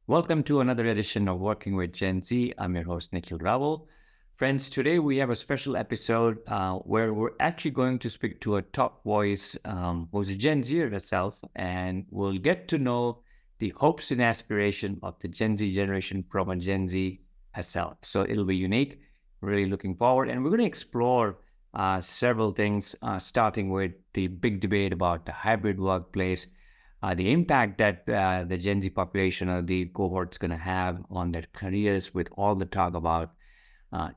Welcome to another edition of Working with Gen Z. I'm your host, Nikhil Raval. Friends, today we have a special episode where we're actually going to speak to a top voice who's a Gen Zer herself, and we'll get to know the hopes and aspiration of the Gen Z generation from a Gen Z herself. So it'll be unique. Really looking forward. And we're going to explore several things, starting with the big debate about the hybrid workplace, the impact that the Gen Z population or the cohort's going to have on their careers with all the talk about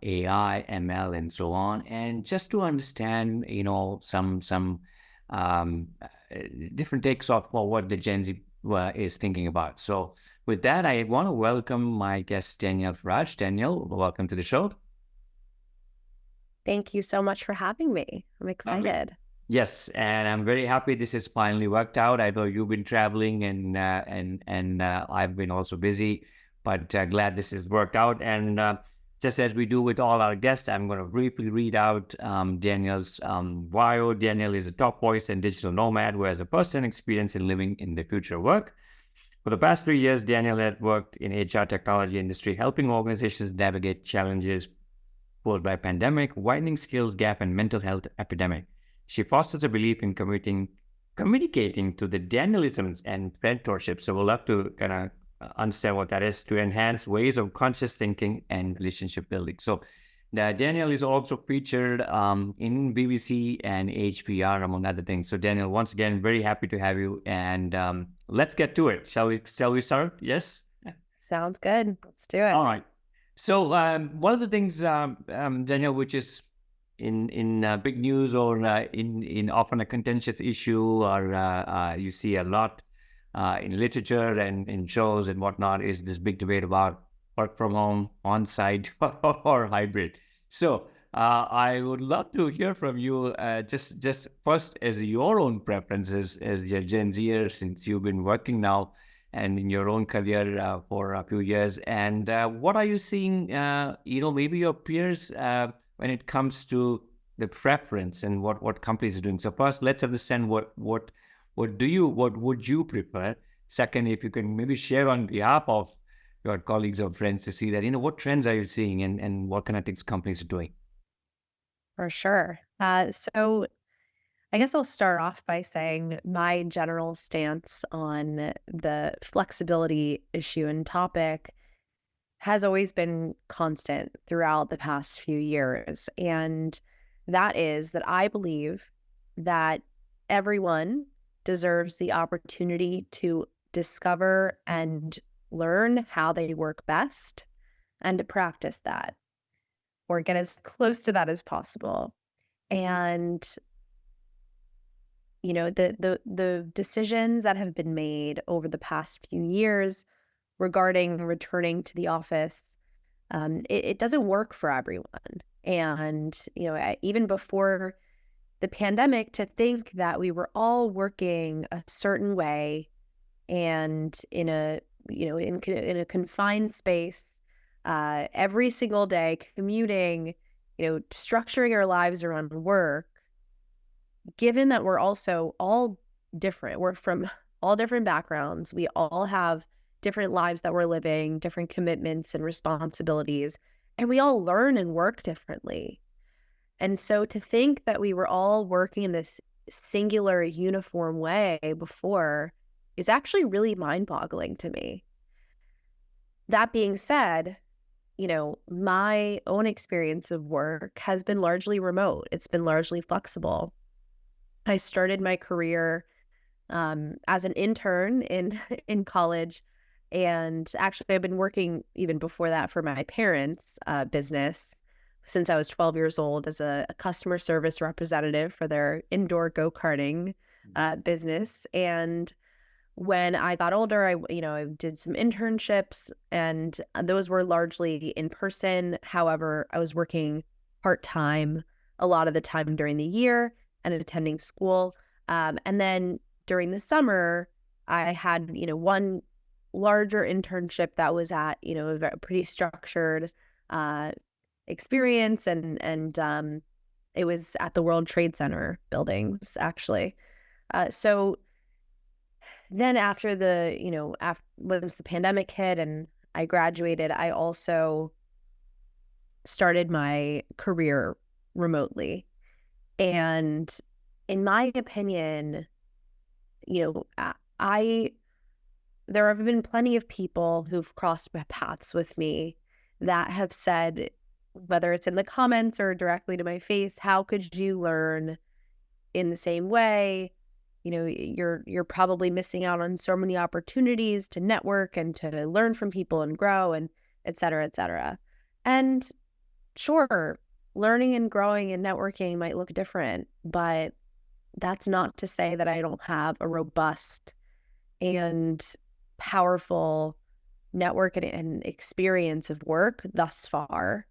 AI, ML, and so on. And just to understand, some um, different takes of what the Gen Z is thinking about. So with that, I want to welcome my guest, Danielle Faraj. Danielle, welcome to the show. Thank you so much for having me. I'm excited. Yes, and I'm very happy this has finally worked out. I know you've been traveling and I've been also busy, but glad this has worked out. And just as we do with all our guests, I'm going to briefly read out Danielle's bio. Danielle is a top voice and digital nomad who has a first-hand experience in living in the future of work. For the past 3 years, Danielle had worked in HR technology industry, helping organizations navigate challenges posed by pandemic, widening skills gap, and mental health epidemic. She fosters a belief in communicating to the Daniellisms and mentorship. So we'll have to kind of understand what that is to enhance ways of conscious thinking and relationship building. So Danielle is also featured in BBC and HPR, among other things. So Danielle, once again, very happy to have you. And let's get to it. Shall we start? Yes? Sounds good. Let's do it. All right. So one of the things, Danielle, which is in big news or in often a contentious issue, or you see a lot in literature and in shows and whatnot, is this big debate about work from home, on-site, or hybrid. So I would love to hear from you, just first as your own preferences as your Gen Zer, since you've been working now and in your own career for a few years. And what are you seeing, maybe your peers when it comes to the preference and what companies are doing? So first, let's understand what would you prefer? Second, if you can maybe share on behalf of your colleagues or friends to see that, what trends are you seeing and what kind of things companies are doing? For sure. So I guess I'll start off by saying my general stance on the flexibility issue and topic has always been constant throughout the past few years. And that is that I believe that everyone deserves the opportunity to discover and learn how they work best and to practice that or get as close to that as possible. And the decisions that have been made over the past few years regarding returning to the office, it doesn't work for everyone. And, even before the pandemic, to think that we were all working a certain way and in a confined space, every single day, commuting, structuring our lives around work, given that we're also all different, we're from all different backgrounds, we all have different lives that we're living, different commitments and responsibilities, and we all learn and work differently. And so to think that we were all working in this singular, uniform way before is actually really mind-boggling to me. That being said, my own experience of work has been largely remote. It's been largely flexible. I started my career as an intern in college, and actually I've been working even before that for my parents' business since I was 12 years old as a customer service representative for their indoor go-karting business. And when I got older, I did some internships, and those were largely in person. However, I was working part-time a lot of the time during the year and attending school. And then during the summer, I had, one larger internship that was at, a pretty structured experience. And it was at the World Trade Center buildings, actually. So then after once the pandemic hit and I graduated, I also started my career remotely. And in my opinion, you know, there have been plenty of people who've crossed my paths with me that have said, whether it's in the comments or directly to my face, how could you learn in the same way? You're probably missing out on so many opportunities to network and to learn from people and grow and et cetera, et cetera. And sure, learning and growing and networking might look different, but that's not to say that I don't have a robust and powerful network and experience of work thus far.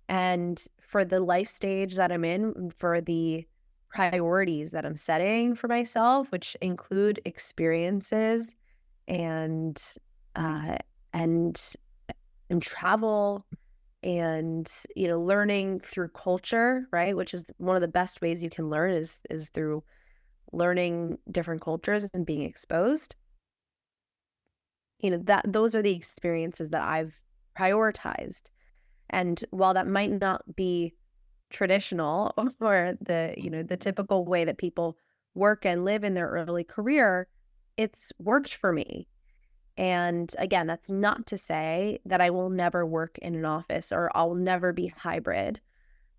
And for the life stage that I'm in, for the priorities that I'm setting for myself, which include experiences and uh, and and travel and learning through culture, right? Which is one of the best ways you can learn is through learning different cultures and being exposed. That those are the experiences that I've prioritized. And while that might not be traditional or the typical way that people work and live in their early career, it's worked for me. And again, that's not to say that I will never work in an office or I'll never be hybrid.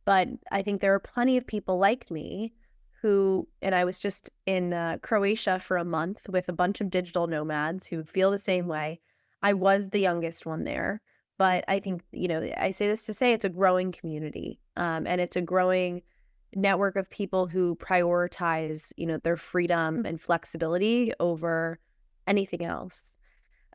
But I think there are plenty of people like me and I was just in Croatia for a month with a bunch of digital nomads who feel the same way. I was the youngest one there, but I think, I say this to say it's a growing community, and it's a growing network of people who prioritize, their freedom and flexibility over anything else.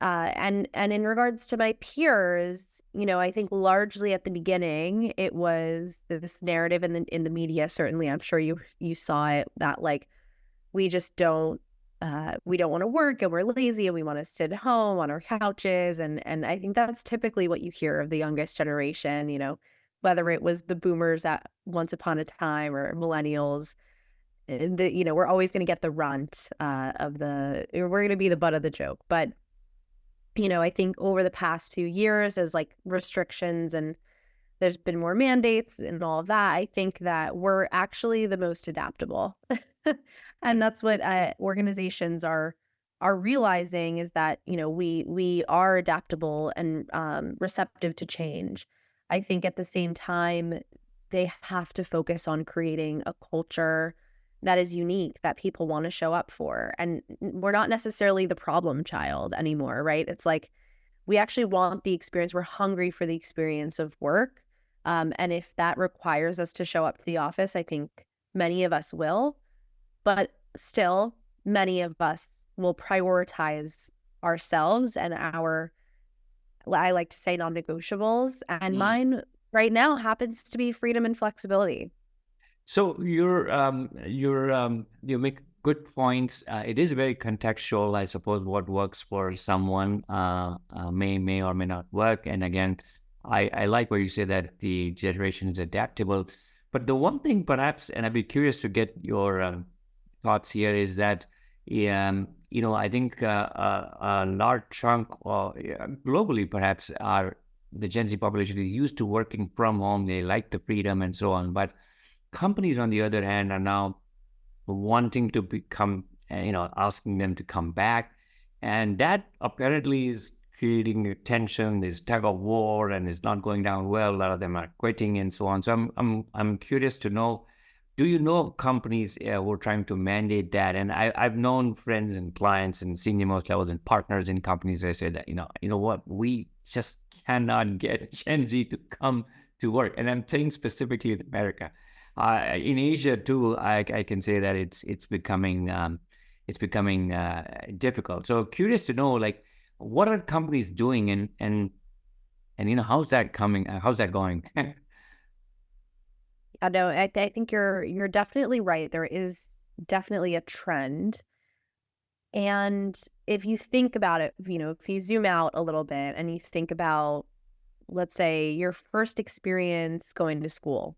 And in regards to my peers, I think largely at the beginning it was this narrative in the media. Certainly, I'm sure you saw it, that like we don't want to work and we're lazy and we want to sit at home on our couches, and I think that's typically what you hear of the youngest generation. Whether it was the boomers at once upon a time or millennials. We're always going to get the runt we're going to be the butt of the joke, but I think over the past few years, as like restrictions and there's been more mandates and all of that, I think that we're actually the most adaptable. And that's what organizations are realizing, is that, we are adaptable and receptive to change. I think at the same time, they have to focus on creating a culture that is unique, that people want to show up for. And we're not necessarily the problem child anymore, right? It's like we actually want the experience. We're hungry for the experience of work. And if that requires us to show up to the office, I think many of us will. But still, many of us will prioritize ourselves and I like to say, non-negotiables. And Mm. mine right now happens to be freedom and flexibility. So you make good points. It is very contextual, I suppose. What works for someone may or may not work. And again, I like where you say that the generation is adaptable. But the one thing, perhaps, and I'd be curious to get your thoughts here, is that I think a large chunk, globally perhaps, are the Gen Z population is used to working from home. They like the freedom and so on, but companies, on the other hand, are now wanting to become, asking them to come back. And that apparently is creating a tension, this tug of war, and it's not going down well. A lot of them are quitting and so on. So I'm curious to know, do you know of companies who are trying to mandate that? And I've known friends and clients and senior most levels and partners in companies that say that, you know what, we just cannot get Gen Z to come to work. And I'm saying specifically in America. In Asia too, I can say that it's becoming difficult. So curious to know, like, what are companies doing, and how's that coming? How's that going? I know. I think you're definitely right. There is definitely a trend. And if you think about it, if you zoom out a little bit and you think about, let's say, your first experience going to school,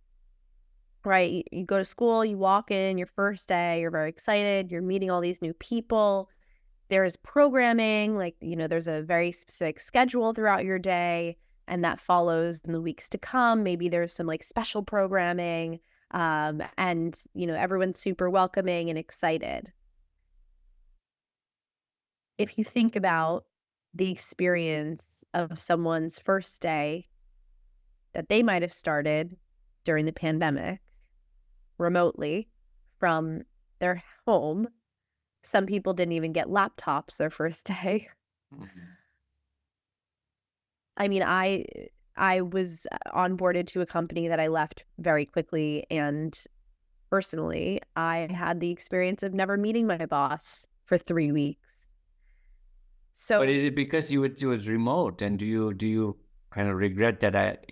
right? You go to school, you walk in your first day, you're very excited, you're meeting all these new people, there's programming, like, there's a very specific schedule throughout your day, and that follows in the weeks to come. Maybe there's some like special programming, and everyone's super welcoming and excited. If you think about the experience of someone's first day that they might have started during the pandemic remotely from their home, some people didn't even get laptops their first day. Mhm. I mean, I was onboarded to a company that I left very quickly, and personally, I had the experience of never meeting my boss for 3 weeks. But So, is it because it was remote, and do you kind of regret that?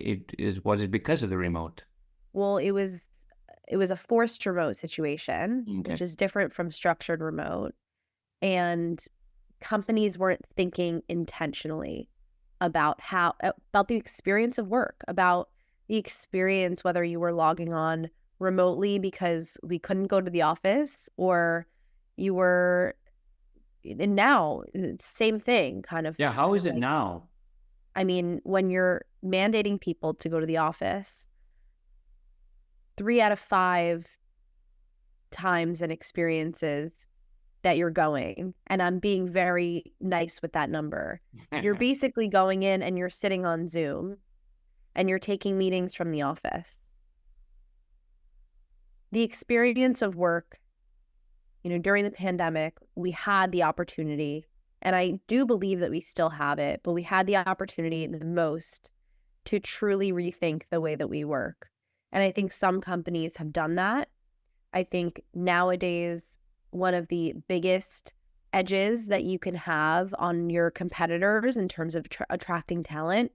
Was it because of the remote? well, it was a forced remote situation, Okay. which is different from structured remote, and companies weren't thinking intentionally about the experience of work, about the experience, whether you were logging on remotely because we couldn't go to the office, or you were, and now it's same thing, kind of Yeah. How kind is of it like, now? I mean, when you're mandating people to go to the office, 3 out of 5 times and experiences that you're going, and I'm being very nice with that number, you're basically going in and you're sitting on Zoom and you're taking meetings from the office. The experience of work, during the pandemic, we had the opportunity, and I do believe that we still have it, but we had the opportunity the most to truly rethink the way that we work. And I think some companies have done that. I think nowadays, one of the biggest edges that you can have on your competitors in terms of attracting talent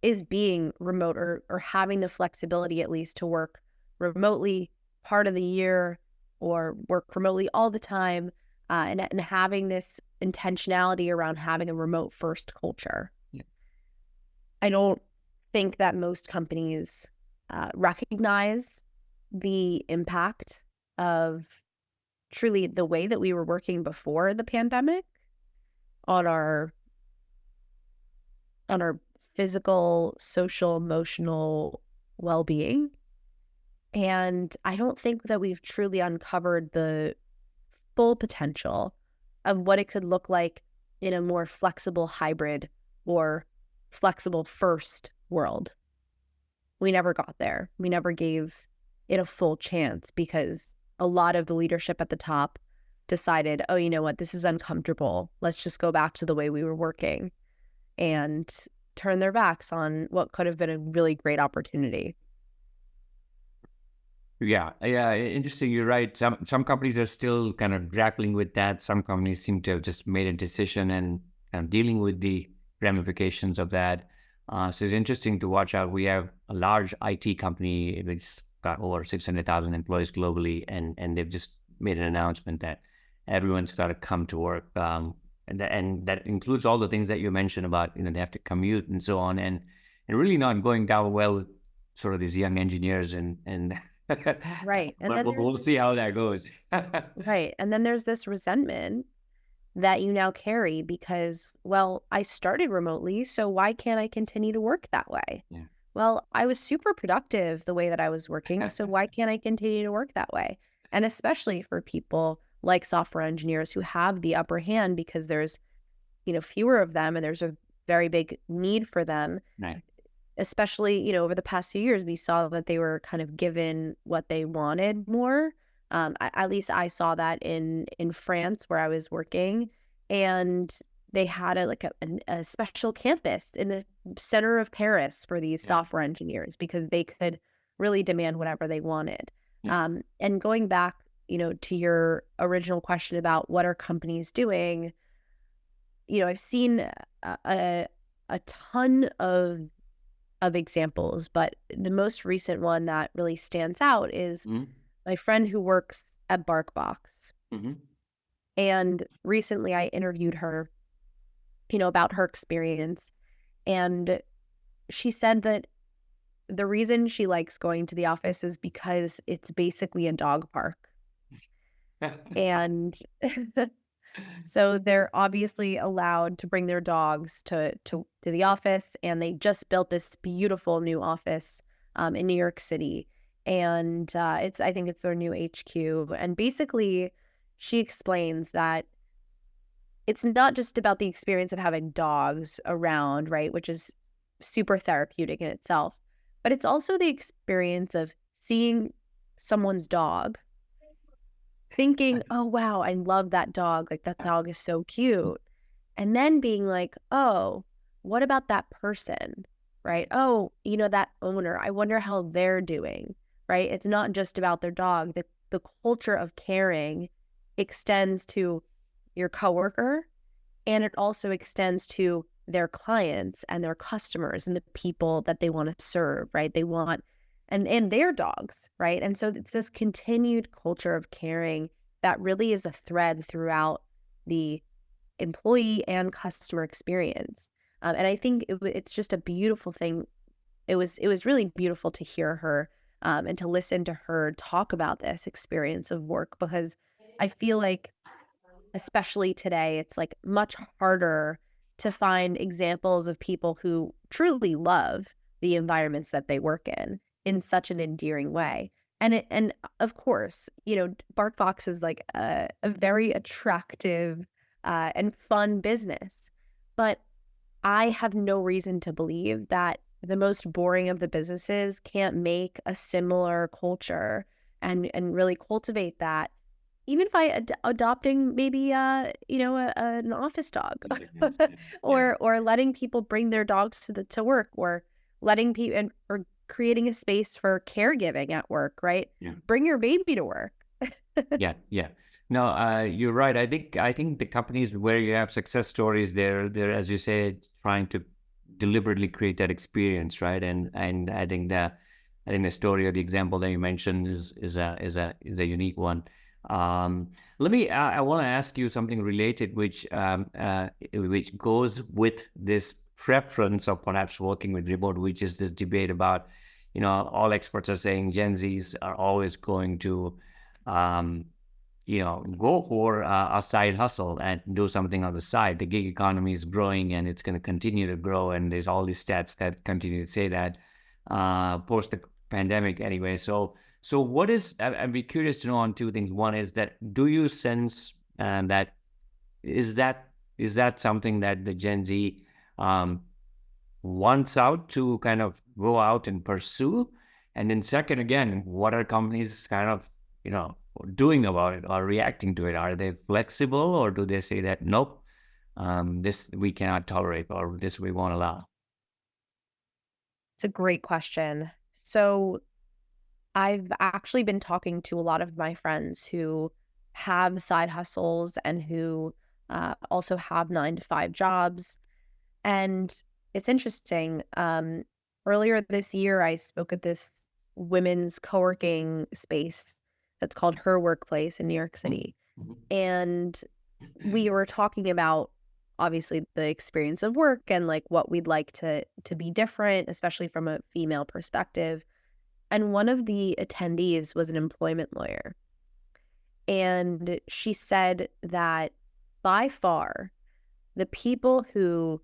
is being remote, or having the flexibility at least to work remotely part of the year, or work remotely all the time, and having this intentionality around having a remote first culture. Yeah. I don't think that most companies recognize the impact of truly the way that we were working before the pandemic on our physical, social, emotional well-being. And I don't think that we've truly uncovered the full potential of what it could look like in a more flexible hybrid or flexible first world. We never got there. We never gave it a full chance because a lot of the leadership at the top decided, oh, you know what, this is uncomfortable. Let's just go back to the way we were working, and turn their backs on what could have been a really great opportunity. Yeah, yeah, interesting. You're right. Some companies are still kind of grappling with that. Some companies seem to have just made a decision and dealing with the ramifications of that. So it's interesting to watch out. We have a large IT company which got over 600,000 employees globally, and they've just made an announcement that everyone's got to come to work, and that includes all the things that you mentioned about they have to commute and so on, and really not going down well with sort of these young engineers and Right. And but then there's we'll this see how that goes. right. And then there's this resentment that you now carry because, well, I started remotely, so why can't I continue to work that way? Yeah. Well, I was super productive the way that I was working, so why can't I continue to work that way? And especially for people like software engineers who have the upper hand because there's, fewer of them and there's a very big need for them, Right. especially, over the past few years, we saw that they were kind of given what they wanted more. At least I saw that in France where I was working, and they had a special campus in the center of Paris for these Yeah. software engineers because they could really demand whatever they wanted. Yeah. And going back, to your original question about what are companies doing, I've seen a ton of examples, but the most recent one that really stands out is Mhm. my friend who works at BarkBox. Mhm. And recently I interviewed her, about her experience. And she said that the reason she likes going to the office is because it's basically a dog park. And So they're obviously allowed to bring their dogs to the office, and they just built this beautiful new office in New York City, and it's I think it's their new HQ. And basically, she explains that it's not just about the experience of having dogs around, right, which is super therapeutic in itself, but it's also the experience of seeing someone's dog thinking, "Oh, wow, I love that dog, like, that dog is so cute." And then being like, "Oh, what about that person?" Right? "Oh, that owner, I wonder how they're doing." Right? It's not just about their dog. The culture of caring extends to your coworker, and it also extends to their clients and their customers and the people that they wanna serve, right? They want and their dogs, right? And so it's this continued culture of caring that really is a thread throughout the employee and customer experience. And I think it's just a beautiful thing. It was really beautiful to hear her, and to listen to her talk about this experience of work, because I feel like, especially today, it's like much harder to find examples of people who truly love the environments that they work in such an endearing way. And of course, BarkBox is like a very attractive and fun business. But I have no reason to believe that the most boring of the businesses can't make a similar culture and really cultivate that, even by adopting maybe an office dog, Yeah, or letting people bring their dogs to work, or letting people or creating a space for caregiving at work, right? yeah. Bring your baby to work. Yeah, yeah. No, you're right. I think the companies where you have success stories, they're as you say, trying to deliberately create that experience, right? And I think the story or the example that you mentioned is a unique one. Let me. I want to ask you something related, which goes with this preference of perhaps working with remote, which is this debate about, all experts are saying Gen Zs are always going to um, go for a side hustle and do something on the side. The gig economy is growing and it's going to continue to grow. And there's all these stats that continue to say that post the pandemic anyway. So I'd be curious to know on two things. One is that, do you sense that is that is that something that the Gen Z um, wants out to kind of go out and pursue? And then second, again, what are companies kind of, doing about it or reacting to it? Are they flexible, or do they say that, nope, this we cannot tolerate, or this we won't allow? It's a great question. So I've actually been talking to a lot of my friends who have side hustles and who also have 9 to 5 jobs. And it's interesting. Earlier this year, I spoke at this women's co-working space that's called Her Workplace in New York Mhm, City. mhm, And we were talking about, obviously, the experience of work and like what we'd like to be different, especially from a female perspective. And one of the attendees was an employment lawyer. And she said that by far, the people who,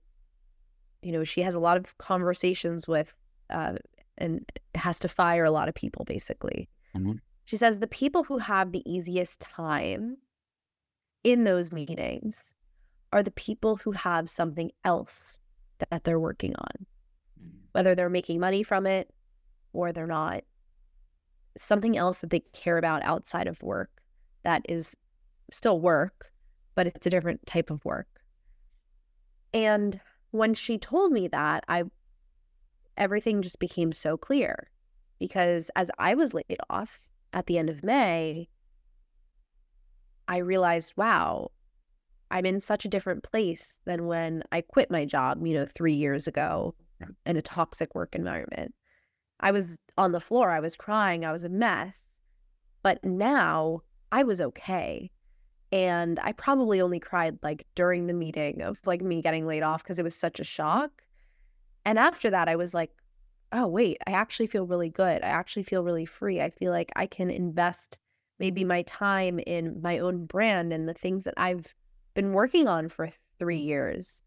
she has a lot of conversations with, uh, and has to fire a lot of people, basically. mhm, She says the people who have the easiest time in those meetings are the people who have something else that they're working on, mhm, whether they're making money from it or they're not, something else that they care about outside of work that is still work, but it's a different type of work. And when she told me that, everything just became so clear, because as I was laid off at the end of May, I realized, wow, I'm in such a different place than when I quit my job, 3 years ago yeah, in a toxic work environment. I was on the floor, I was crying, I was a mess. But now I was okay. And I probably only cried like during the meeting of like me getting laid off because it was such a shock. And after that, I was like, oh, wait, I actually feel really good. I actually feel really free. I feel like I can invest maybe my time in my own brand and the things that I've been working on for 3 years,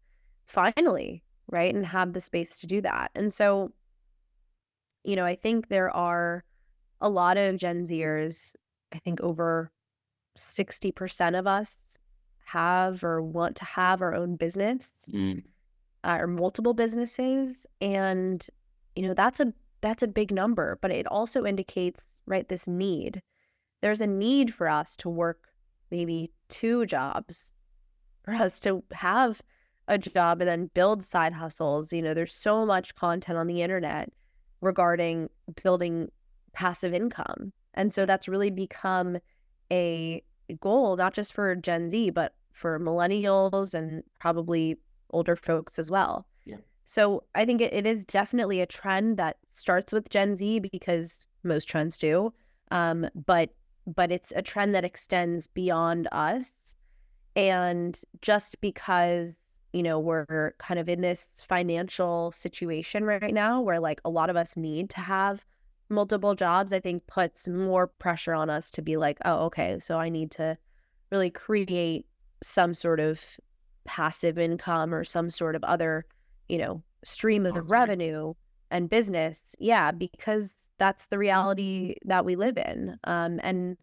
finally, right? And have the space to do that. And so, I think there are a lot of Gen Zers. I think over 60% of us have or want to have our own business, Mm. or multiple businesses. And, that's a big number, but it also indicates, right, this need. There's a need for us to work maybe 2 jobs, for us to have a job and then build side hustles. There's so much content on the internet regarding building passive income. And so that's really become a goal, not just for Gen Z, but for millennials and probably older folks as well. Yeah. So I think it is definitely a trend that starts with Gen Z, because most trends do. But it's a trend that extends beyond us. And just because, we're kind of in this financial situation right now where like a lot of us need to have multiple jobs, I think puts more pressure on us to be like, oh, okay, so I need to really create some sort of passive income or some sort of other, stream of Okay. revenue and business. Yeah, because that's the reality that we live in. And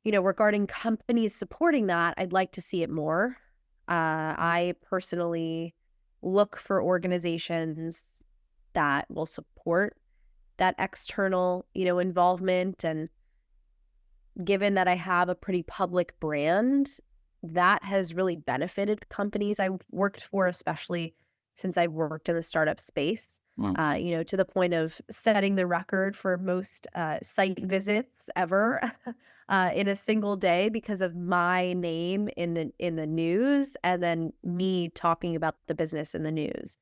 regarding companies supporting that, I'd like to see it more. I personally look for organizations that will support that external, involvement. And given that I have a pretty public brand, that has really benefited companies I've worked for, especially since I've worked in the startup space. Mm. To the point of setting the record for most site visits ever in a single day because of my name in the news, and then me talking about the business in the news.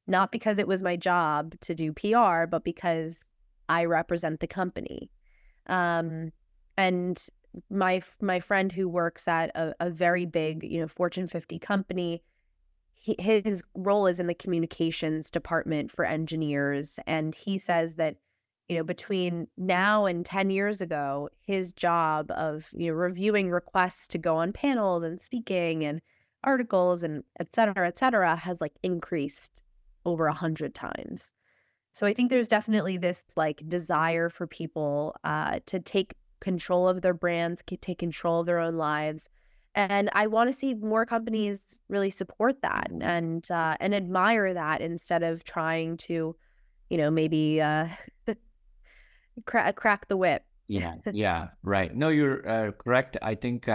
Not because it was my job to do PR, but because I represent the company. Um, and my friend who works at a very big, Fortune 50 company, his role is in the communications department for engineers. And he says that, between now and 10 years ago, his job of, reviewing requests to go on panels and speaking and articles and et cetera, has like increased over 100 times. So I think there's definitely this like desire for people to take control of their brands, take control of their own lives. And I want to see more companies really support that and admire that, instead of trying to, maybe crack the whip. Yeah, yeah, right. No, you're correct. I think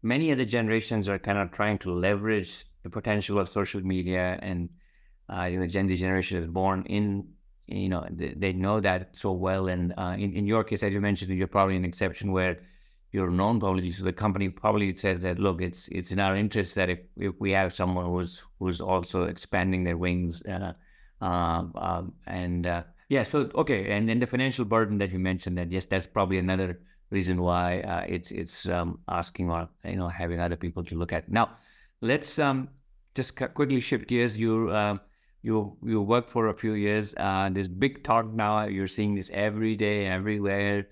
many other generations are kind of trying to leverage the potential of social media, and Gen Z generation is born in, they know that so well. And in your case, as you mentioned, you're probably an exception where you're known publicly, so the company probably said that, look, it's in our interest that if we have someone who's also expanding their wings, and yeah, so okay, and then the financial burden that you mentioned, that yes, that's probably another reason why it's asking, or having other people to look at. Now, let's just quickly shift gears. You worked for a few years. This big talk now, you're seeing this every day, everywhere,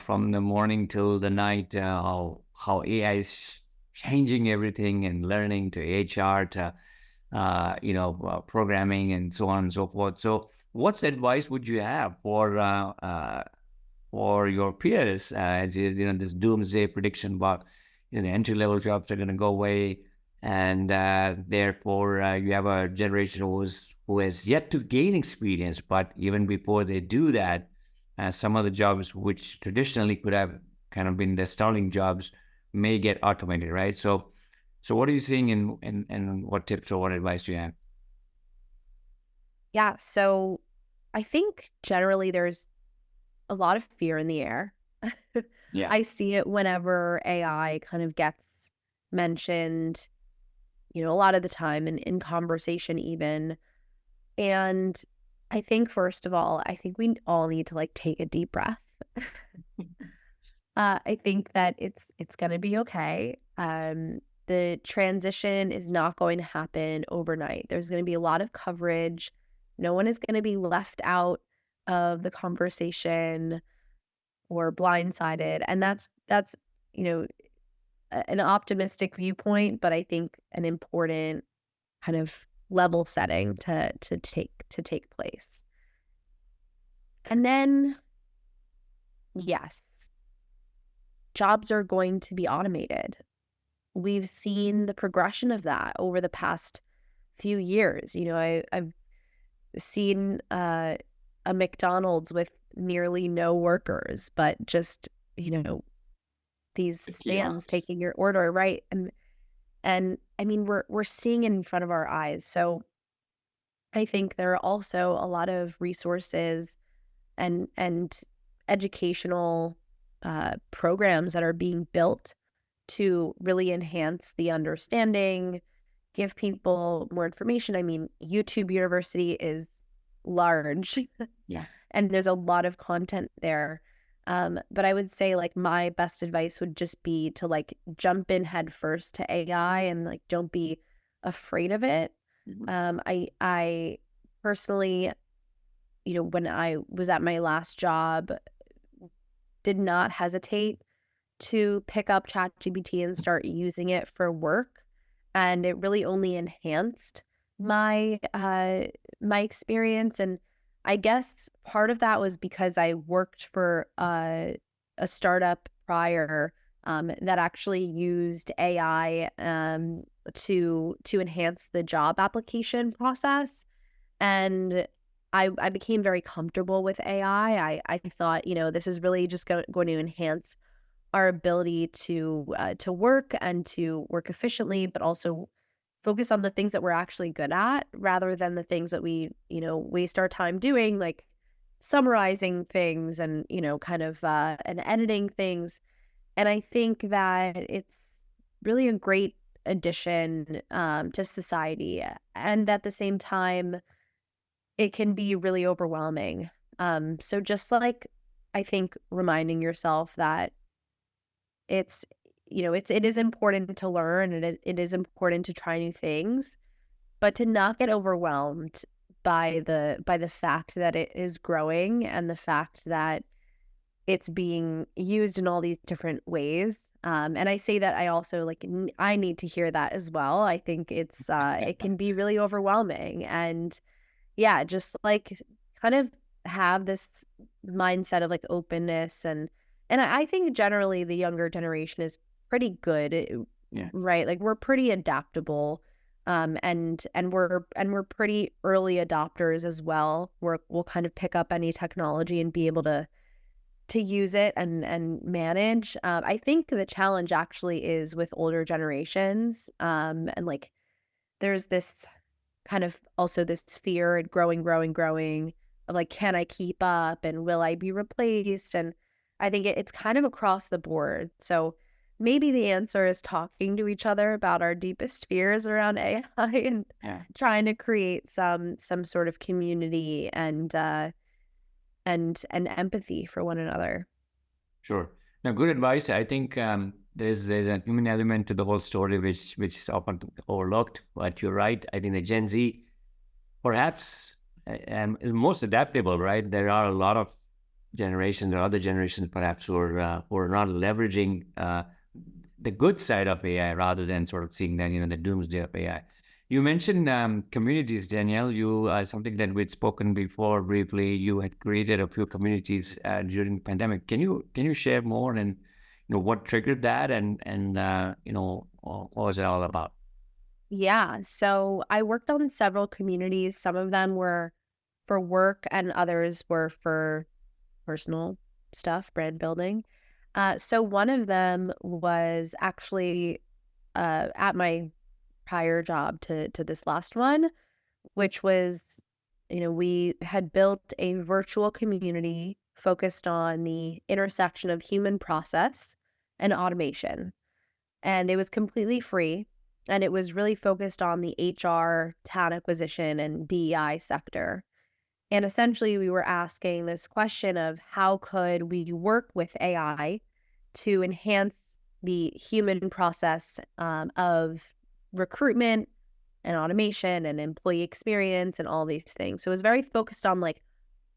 from the morning till the night. How AI is changing everything, and learning to HR to programming and so on and so forth. So, what's advice would you have for your peers, as this doomsday prediction about the entry level jobs are going to go away, and therefore you have a generation who has yet to gain experience, but even before they do that, some of the jobs which traditionally could have kind of been the starting jobs may get automated, right? So what are you seeing, and what tips or what advice do you have? Yeah. So I think generally there's a lot of fear in the air. Yeah. I see it whenever AI kind of gets mentioned, a lot of the time in conversation even. And I think first of all, I think we all need to like take a deep breath. I think that it's gonna be okay. The transition is not going to happen overnight. There's gonna be a lot of coverage. No one is gonna be left out of the conversation or blindsided. And that's, you know, an optimistic viewpoint, but I think an important kind of level setting to take place. And then, yes, jobs are going to be automated. We've seen the progression of that over the past few years. I've seen a McDonald's with nearly no workers, but just, these The stands kiosks. taking your order, right? And I mean, we're seeing it in front of our eyes. So I think there are also a lot of resources and educational programs that are being built to really enhance the understanding, give people more information. I mean, YouTube University is large Yeah. and there's a lot of content there. But I would say like my best advice would just be to like jump in head first to AI and like don't be afraid of it. Mhm. I personally, when I was at my last job, did not hesitate to pick up ChatGPT and start using it for work, and it really only enhanced my experience. And I guess part of that was because I worked for a startup prior that actually used AI to enhance the job application process. And I became very comfortable with AI. I thought, this is really just going to enhance our ability to work and to work efficiently, but also focus on the things that we're actually good at rather than the things that we, waste our time doing, like summarizing things and, kind of and editing things. And I think that it's really a great addition to society. And at the same time, it can be really overwhelming. So just like I think reminding yourself that it's it is important to learn, and it is important to try new things, but to not get overwhelmed by the fact that it is growing and the fact that it's being used in all these different ways. And I say that I also like I need to hear that as well. I think it can be really overwhelming. And yeah, just like kind of have this mindset of like openness. And I think generally the younger generation is pretty good, Yeah. right? Like we're pretty adaptable. And we're pretty early adopters as well. We'll kind of pick up any technology and be able to use it and manage. I think the challenge actually is with older generations. And like there's this kind of also this fear and growing of like, can I keep up and will I be replaced? And I think it's kind of across the board. So maybe the answer is talking to each other about our deepest fears around AI and Yeah. trying to create some sort of community and empathy for one another. Sure. Now, good advice. I think there's a human element to the whole story, which is often overlooked. But you're right. I think the Gen Z perhaps is most adaptable, right? There are a lot of generations or other generations perhaps who are not leveraging the good side of AI rather than sort of seeing that, the doomsday of AI. You mentioned communities, Danielle. You something that we'd spoken before briefly. You had created a few communities during the pandemic. Can you share more and what triggered that and what was it all about? Yeah, so I worked on several communities. Some of them were for work and others were for personal stuff, brand building. So one of them was actually at my prior job to this last one, which was, we had built a virtual community focused on the intersection of human process and automation. And it was completely free. And it was really focused on the HR, talent acquisition, and DEI sector. And essentially, we were asking this question of how could we work with AI to enhance the human process of recruitment and automation and employee experience and all these things. So it was very focused on like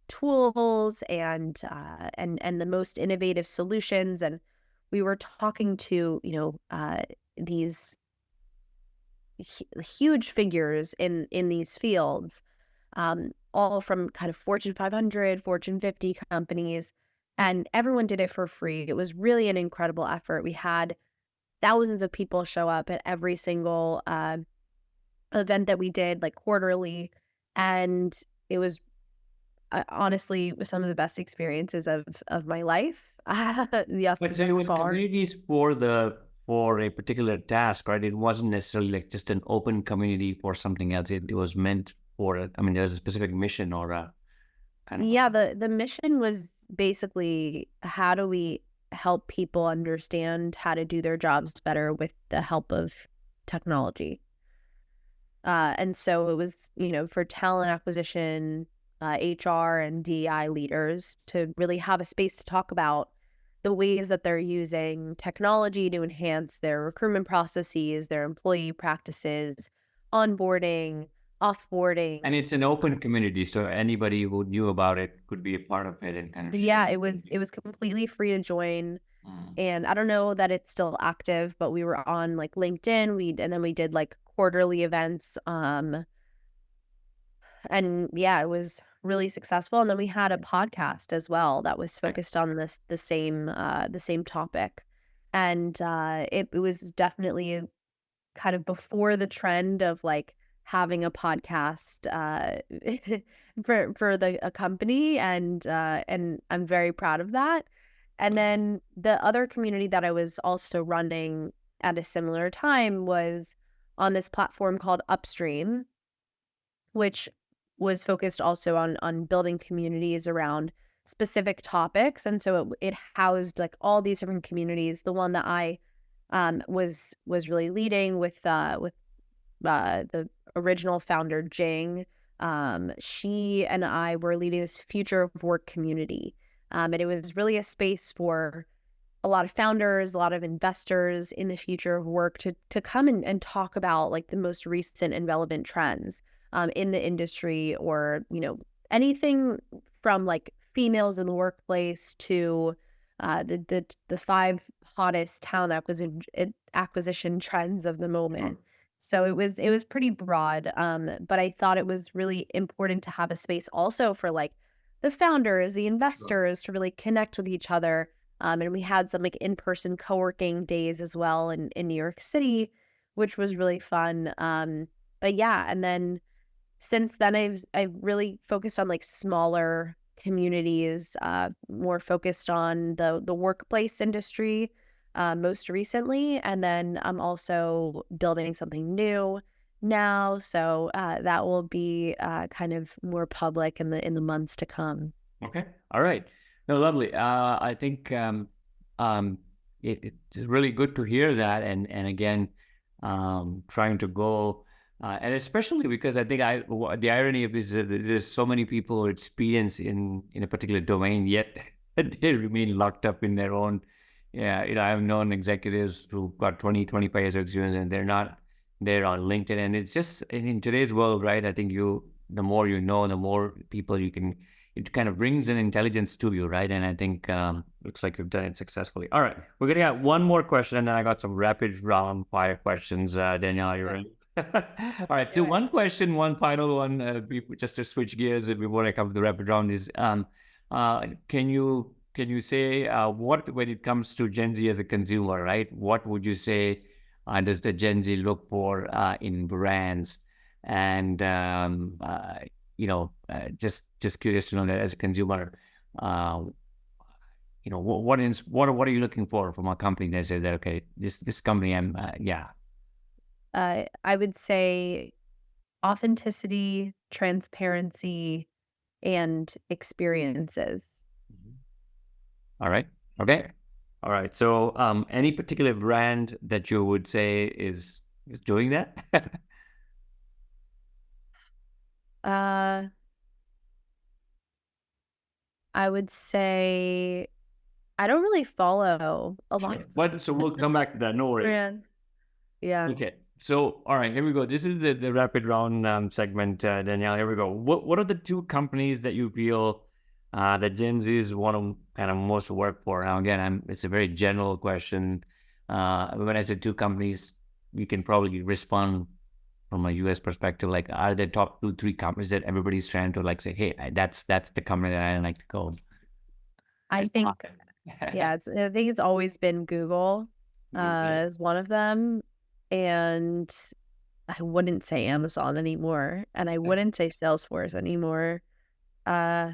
tools and the most innovative solutions. And we were talking to, these huge figures in these fields, all from kind of Fortune 500, Fortune 50 companies, and everyone did it for free. It was really an incredible effort. We had thousands of people show up at every single event that we did, like quarterly, and it was honestly was some of the best experiences of my life. Yes, But so it was far. communities for a particular task, right? It wasn't necessarily like just an open community for something else. It was meant for I mean, there's a specific mission or a kind of Yeah, the mission was basically how do we help people understand how to do their jobs better with the help of technology. And so it was, for talent acquisition, HR and DI leaders to really have a space to talk about the ways that they're using technology to enhance their recruitment processes, their employee practices, onboarding, offboarding. and it's an open community, so anybody who knew about it could be a part of it and kind of share. Yeah, it was completely free to join. Mm. And I don't know that it's still active, but we were on like LinkedIn. And then we did like quarterly events. And yeah, it was really successful. And then we had a podcast as well that was Right. focused on the same topic. And it was definitely kind of before the trend of like having a podcast for the a company, and I'm very proud of that. And then the other community that I was also running at a similar time was on this platform called Upstream, which was focused also on building communities around specific topics. And so it housed like all these different communities. The one that I was really leading with the original founder Jing. She and I were leading this future of work community, and it was really a space for a lot of founders, a lot of investors in the future of work to come and talk about like the most recent and relevant trends in the industry, or anything from like females in the workplace to the five hottest talent acquisition trends of the Sure. moment. So it was pretty broad, but I thought it was really important to have a space also for like the founders, the Sure. investors to really connect with each other. And we had some like in-person co-working days as well in New York City, which was really fun. But yeah, and then since then I've really focused on like smaller communities, more focused on the workplace industry, most recently, and then I'm also building something new now, so that will be kind of more public in the months to come. Okay. All right. No, lovely. I think um, it's really good to hear that, and again, trying to go, and especially because I think the irony of this is that there's so many people who experience in a particular domain, yet they remain locked up in their own. Yeah, I've known executives who got 20, 25 years of experience, and they're not there on LinkedIn, and it's just in today's world, right? I think the more you know, the more people you can, it kind of brings an intelligence to you, right? And I think looks like you've done it successfully. All right, we're gonna get one more question, and then I got some rapid round fire questions. Danielle, are you Sure. ready? All right, Do so it. one question, one final one, just to switch gears before I come to the rapid round is, can you say what, when it comes to Gen Z as a consumer, right? What would you say does the Gen Z look for in brands? And just curious to know that as a consumer, uh, what are you looking for from a company that says that, okay, this company, yeah. I would say authenticity, transparency, and experiences. Mhm. All right. Okay. All right. So, any particular brand that you would say is doing that? Uh, I would say I don't really follow a lot Sure. of But so we'll come back to that. No worries. brands. Yeah. Okay. So, all right, here we go. This is the rapid round segment, Danielle. Here we go. What are the two companies that you feel that Gen Zs want to kind of most work for? Now, again, it's a very general question. When I say two companies, you can probably respond from a US perspective. Like, are there top 2, 3 companies that everybody's trying to like say, hey, that's the company that I like to go? I think, yeah, I think it's always been Google as one of them. And I wouldn't say Amazon anymore. And I wouldn't say Salesforce anymore. Uh,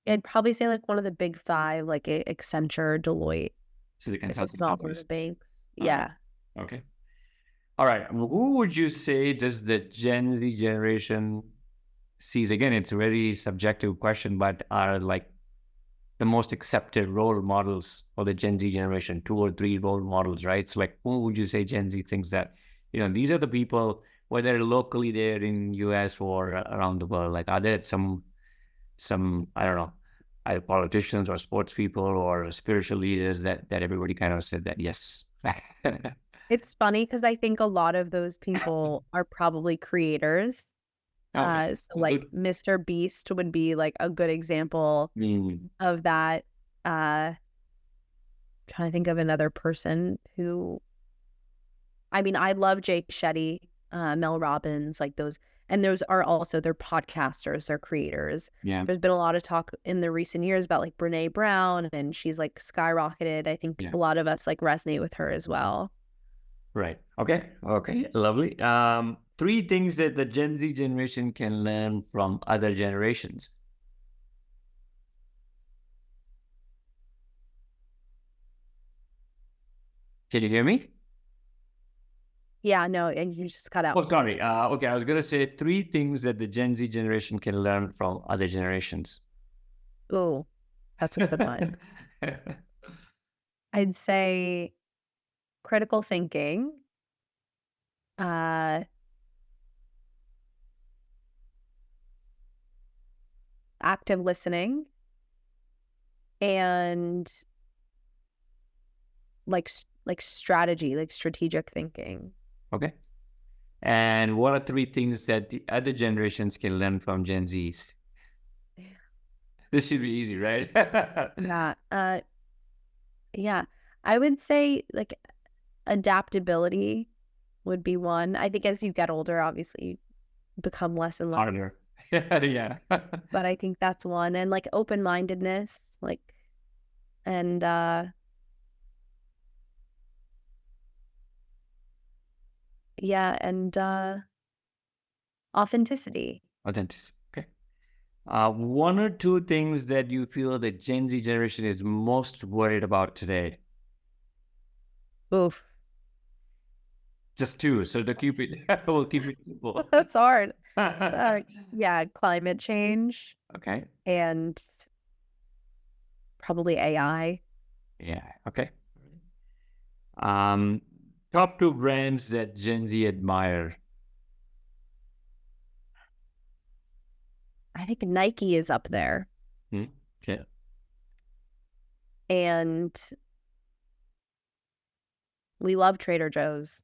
I'd probably say like one of the big five, like Accenture, Deloitte, So the if it's consulting not one of the companies. banks. All right. Yeah. Okay. All right. Who would you say does the Gen Z generation sees? Again, it's a very subjective question, but are like the most accepted role models for the Gen Z generation, 2 or 3 role models, right? So like, who would you say Gen Z thinks that, these are the people, whether locally there in US or around the world, like, are there some, I don't know, either politicians or sports people or spiritual leaders that everybody kind of said that, yes. It's funny because I think a lot of those people are probably creators. Okay. So like Good. Mr. Beast would be like a good example Mm, of that. Trying to think of another person who, I mean, I love Jake Shetty, Mel Robbins, like those, and those are also, they're podcasters, they're creators. yeah. There's been a lot of talk in the recent years about like Brene Brown, and she's like skyrocketed. I think Yeah. a lot of us like resonate with her as well. Right. Okay. Okay. Lovely. 3 things that the Gen Z generation can learn from other generations. Can you hear me? Yeah, no, and you just cut out Oh, for a second. sorry. Okay. I was going to say 3 things that the Gen Z generation can learn from other generations. Ooh, that's a good one. I'd say critical thinking, uh, active listening, and like strategy, like strategic thinking. Okay. And what are 3 things that the other generations can learn from Gen Zs? This should be easy, right? Yeah, yeah. I would say like adaptability would be one. I think as you get older, obviously you become less and less, Harder. Yeah. but I think that's one. And like open-mindedness, like, and yeah, and authenticity. Authenticity. Okay. 1 or 2 things that you feel the Gen Z generation is most worried about today. Oof. Just 2. So to keep it, we'll keep it simple. That's hard. Yeah, climate change Okay. and probably AI. Yeah. Okay. Um, top 2 brands that Gen Z admire. I think Nike is up there. Hmm? Okay. And we love Trader Joe's.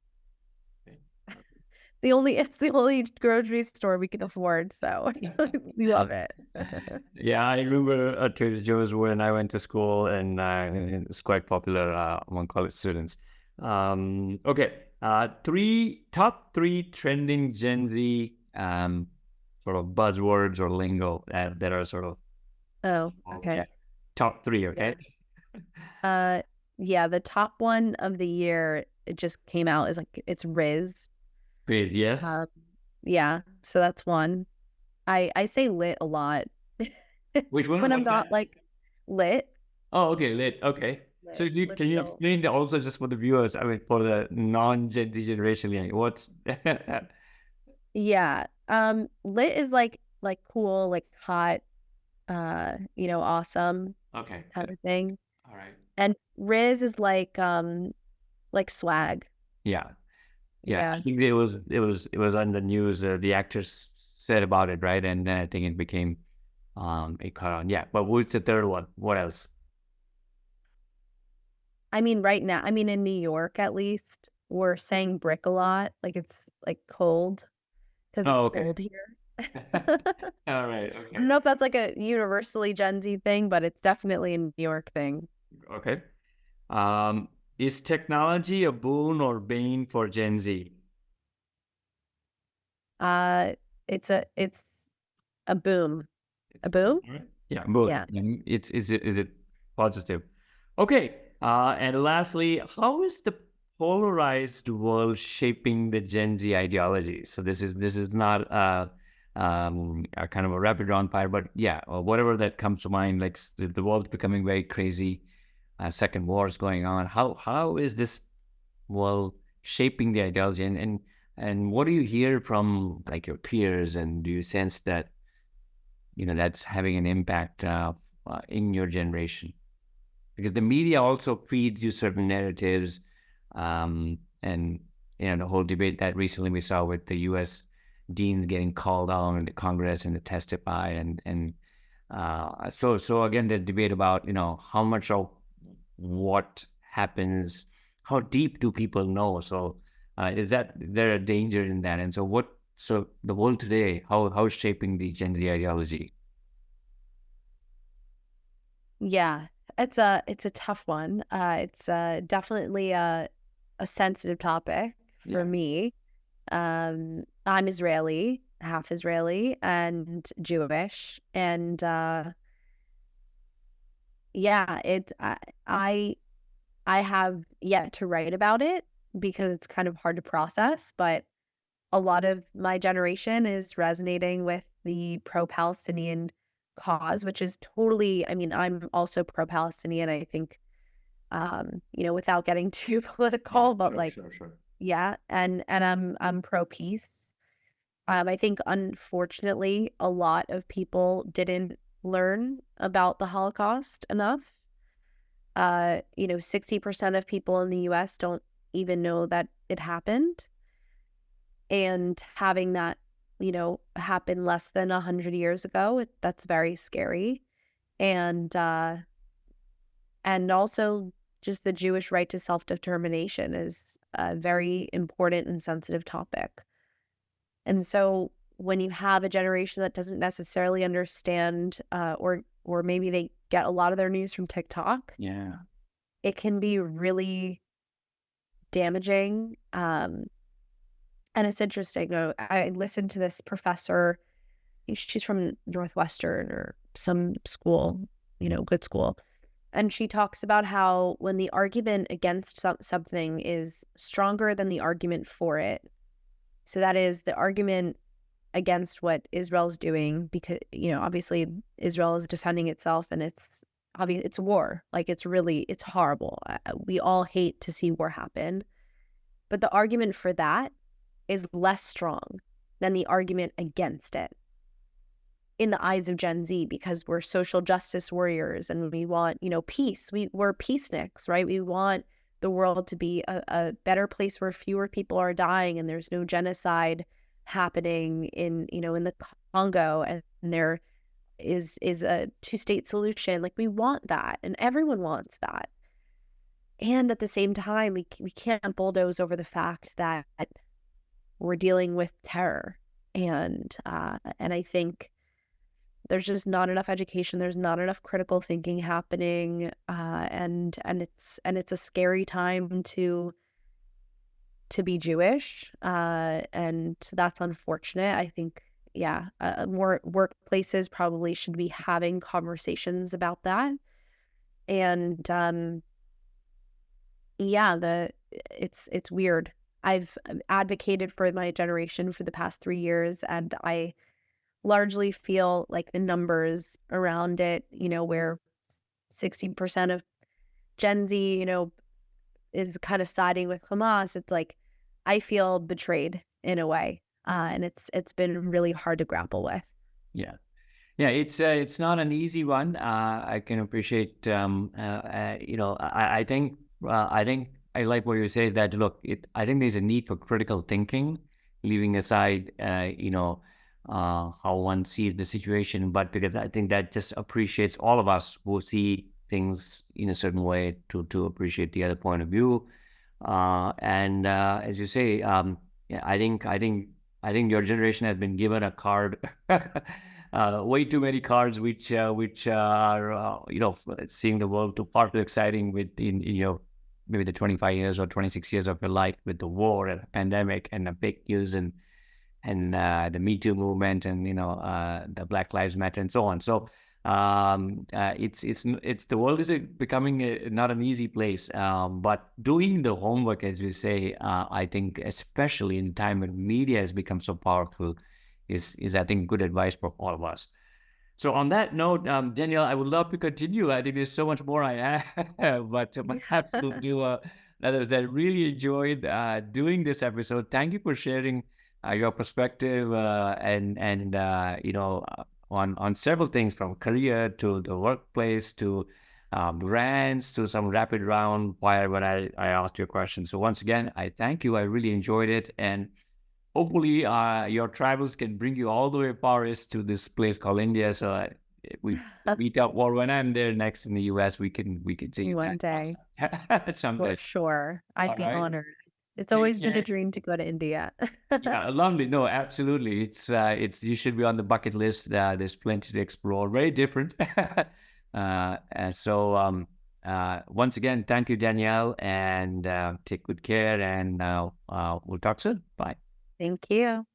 It's the only grocery store we can afford, so we love it. Yeah, I remember Trader Joe's when I went to school, and it's quite popular among college students. Okay, top 3 trending Gen Z sort of buzzwords or lingo that are sort of Oh, okay. yeah, top 3. Yeah. Okay, Yeah, the top one of the year, it just came out, is like it's Riz. please, yes. Yeah, so that's one. I say lit a lot Which one? when I'm What's not that? like lit. Oh, okay, lit. Okay. So Lit can you still. explain that also just for the viewers? I mean, for the non-Gen Z generation, like, what's Yeah. Lit is like cool, like hot, awesome okay? kind of thing. All right. And Riz is like swag. Yeah, yeah. I Yeah. think it was on the news. The actors said about it, right? And then I think it became a cut on. Yeah, but what's the third one? What else? I mean, right now, I mean, in New York, at least, we're saying brick a lot. Like it's like cold because it's Oh, okay. cold here. All right. I Okay. don't know if that's like a universally Gen Z thing, but it's definitely a New York thing. Okay. Um, is technology a boon or bane for Gen Z? Uh, it's a boom. It's A a boon. boom? All right. Yeah, both. Yeah. It's is it positive? Okay. And lastly, how is the polarized world shaping the Gen Z ideology? So this is not a kind of a rapid round fire, but yeah, or whatever that comes to mind. Like the world's becoming very crazy. Second wars going on. How is this world shaping the ideology? And what do you hear from like your peers? And do you sense that that's having an impact in your generation? Because the media also feeds you certain narratives, and the whole debate that recently we saw with the U.S. deans getting called on in the Congress and to testify, so again the debate about how much of what happens, how deep do people know? So is that there a danger in that? And so the world today, how is shaping the Gen Z ideology? Yeah. It's a tough one. It's definitely a sensitive topic for Yeah. me. I'm Israeli, half Israeli and Jewish, and yeah, I I have yet to write about it because it's kind of hard to process, but a lot of my generation is resonating with the pro-Palestinian cause, which is totally, I mean, I'm also pro-Palestinian. I think, without getting too Yeah, political, but sure, like, sure, sure. yeah, and I'm pro-peace. I think unfortunately, a lot of people didn't learn about the Holocaust enough. 60% of people in the US don't even know that it happened. And having that, happen less than 100 years ago, that's very scary. And also just the Jewish right to self-determination is a very important and sensitive topic. And so when you have a generation that doesn't necessarily understand, or maybe they get a lot of their news from TikTok, Yeah. it can be really damaging. And it's interesting. I listened to this professor. She's from Northwestern or some school, good school. And she talks about how when the argument against something is stronger than the argument for it, so that is the argument against what Israel's doing, because, obviously Israel is defending itself and it's obvious it's war. Like it's horrible. We all hate to see war happen. But the argument for that is less strong than the argument against it in the eyes of Gen Z, because we're social justice warriors and we want, peace. We're peaceniks, right? We want the world to be a better place where fewer people are dying and there's no genocide happening in the Congo, and there is a two-state solution. Like, we want that, and everyone wants that. And at the same time, we can't bulldoze over the fact that we're dealing with terror. And I think there's just not enough education. There's not enough critical thinking happening, and it's a scary time to be Jewish, and that's unfortunate. I think, yeah, more workplaces probably should be having conversations about that. And yeah, it's weird. I've advocated for my generation for the past 3 years, and I largely feel like the numbers around it, where 60% of Gen Z, is kind of siding with Hamas. It's like I feel betrayed in a way, and it's been really hard to grapple with. Yeah. Yeah, it's not an easy one. I can appreciate. I think I like what you say that look. I think there's a need for critical thinking, leaving aside how one sees the situation, but because I think that just appreciates all of us who see things in a certain way to appreciate the other point of view. And as you say, yeah, I think I think your generation has been given a card, way too many cards, which are seeing the world too far too exciting with maybe the 25 years or 26 years of your life with the war and the pandemic and the fake news and the Me Too movement and the Black Lives Matter and so on. So it's the world is becoming not an easy place. But doing the homework, as we say, I think especially in time when media has become so powerful, is I think good advice for all of us. So on that note, Danielle, I would love to continue. I think there's so much more I have, but I have to do others. I really enjoyed doing this episode. Thank you for sharing your perspective on several things from career to the workplace to rants to some rapid round fire when I asked your question. So once again, I thank you. I really enjoyed it, and hopefully your travels can bring you all the way forest to this place called India. So we meet up, or when I'm there next in the US, we can see you One day, for someday. sure. I'd All be right. honored. It's Take always been a care. dream to go to India. Yeah, lovely. No, absolutely. It's you should be on the bucket list. There's plenty to explore. Very different. Once again, thank you, Danielle, and take good care. And we'll talk soon. Bye. Thank you.